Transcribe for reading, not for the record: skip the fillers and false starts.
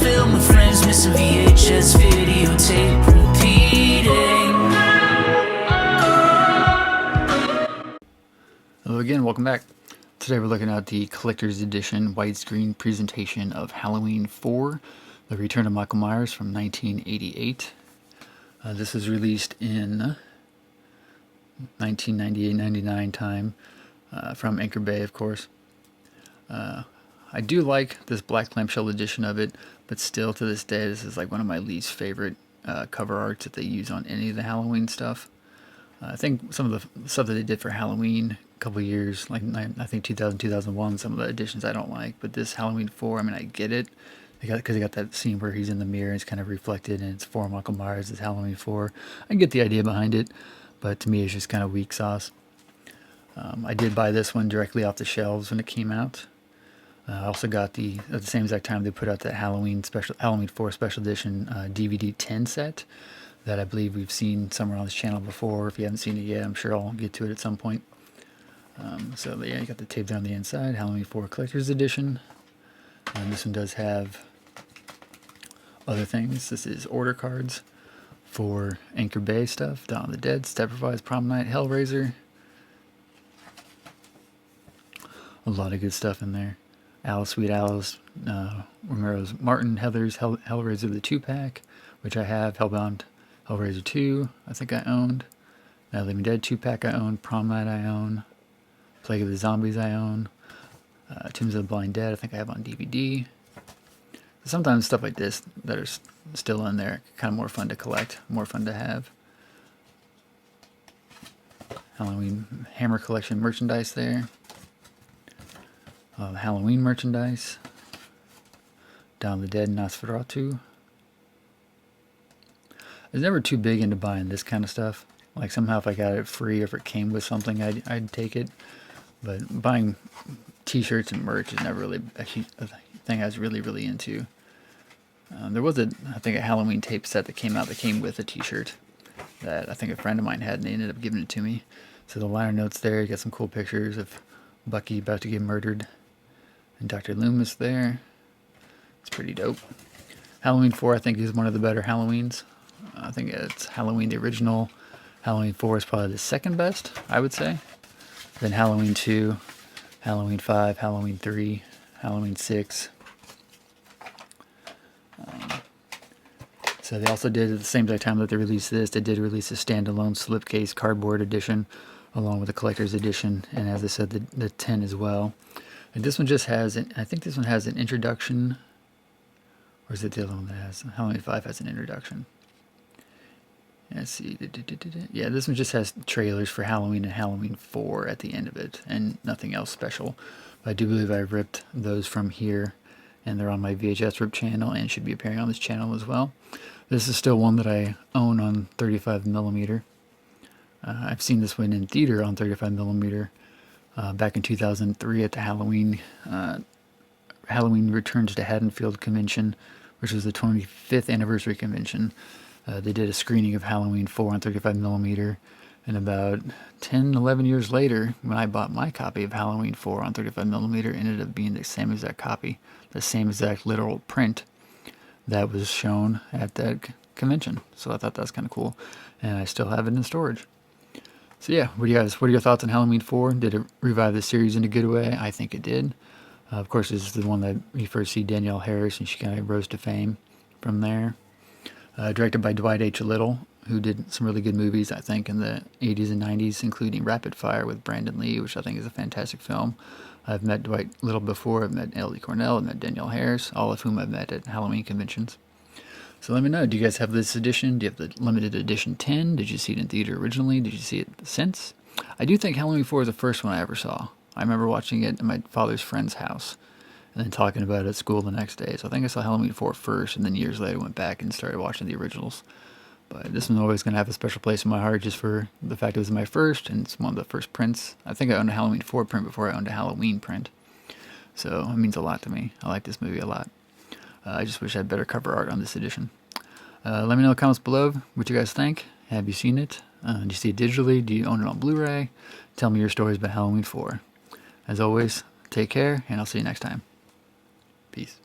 film with friends, missing VHS videotape repeating. Hello again, welcome back. Today we're looking at the collector's edition widescreen presentation of Halloween 4, The Return of Michael Myers from 1988. This was released in 1998-99 time from Anchor Bay, of course. I do like this black clamshell edition of it, but still to this day this is like one of my least favorite cover arts that they use on any of the Halloween stuff. I think some of the stuff that they did for Halloween a couple of years, like I think 2000, 2001, some of the editions I don't like, but this Halloween 4, I mean, I get it. Because they got that scene where he's in the mirror and it's kind of reflected and it's for Michael Myers, it's Halloween 4. I get the idea behind it, but to me it's just kind of weak sauce. I did buy this one directly off the shelves when it came out. I also got at the same exact time they put out that Halloween 4 special edition DVD 10 set that I believe we've seen somewhere on this channel before. If you haven't seen it yet, I'm sure I'll get to it at some point. So yeah, you got the tape down the inside, Halloween 4 Collector's Edition. And this one does have other things. This is order cards for Anchor Bay stuff, Dawn of the Dead, Steppenwolf, Prom Night, Hellraiser. A lot of good stuff in there. Alice, Sweet Alice, Romero's Martin, Heather's Hellraiser the 2-pack, which I have. Hellbound, Hellraiser 2, I think I owned. Night of the Living Dead 2-pack I own. Prom Night I own. Plague of the Zombies I own. Tombs of the Blind Dead I think I have on DVD. Sometimes stuff like this that are still in there, kind of more fun to collect, more fun to have. Halloween Hammer Collection merchandise there. Halloween merchandise. Dawn of the Dead, Nosferatu. I was never too big into buying this kind of stuff. Like somehow if I got it free or if it came with something, I'd take it. But buying t-shirts and merch is never really a thing I was really into. There was I think a Halloween tape set that came out that came with a t-shirt that I think a friend of mine had, and they ended up giving it to me. So the liner notes there, you got some cool pictures of Bucky about to get murdered and Dr. Loomis there. It's pretty dope. Halloween 4 I think is one of the better Halloweens. I think it's Halloween the original. Halloween 4 is probably the second best, I would say. Then Halloween 2, Halloween 5, Halloween 3, Halloween 6. So they also did, at the same time that they released this, they did release a standalone slipcase cardboard edition along with the collector's edition, and as I said, the 10 as well. And this one just has, I think this one has an introduction, or is it the other one that has, Halloween 5 has an introduction. Let's see, yeah, this one just has trailers for Halloween and Halloween 4 at the end of it, and nothing else special. But I do believe I ripped those from here, and they're on my VHS rip channel and should be appearing on this channel as well. This is still one that I own on 35mm. I've seen this one in theater on 35mm back in 2003 at the Halloween Returns to Haddonfield convention, which was the 25th anniversary convention. They did a screening of Halloween 4 on 35mm, and about 10, 11 years later, when I bought my copy of Halloween 4 on 35mm, it ended up being the same exact copy, the same exact literal print that was shown at that convention. So I thought that's kind of cool, and I still have it in storage. So yeah, what are your thoughts on Halloween 4? Did it revive the series in a good way? I think it did. Of course, this is the one that we first see Danielle Harris, and she kind of rose to fame from there. Directed by Dwight H. Little, who did some really good movies, I think, in the 80s and 90s, including Rapid Fire with Brandon Lee, which I think is a fantastic film. I've met Dwight Little before. I've met L.D. Cornell. I've met Danielle Harris, all of whom I've met at Halloween conventions. So let me know, do you guys have this edition? Do you have the limited edition 10? Did you see it in theater originally? Did you see it since? I do think Halloween 4 is the first one I ever saw. I remember watching it at my father's friend's house and then talking about it at school the next day. So I think I saw Halloween 4 first, and then years later went back and started watching the originals. But this one's always going to have a special place in my heart just for the fact it was my first, and it's one of the first prints. I think I owned a Halloween 4 print before I owned a Halloween print. So it means a lot to me. I like this movie a lot. I just wish I had better cover art on this edition. Let me know in the comments below what you guys think. Have you seen it? Did you see it digitally? Do you own it on Blu-ray? Tell me your stories about Halloween 4. As always, take care, and I'll see you next time. Peace.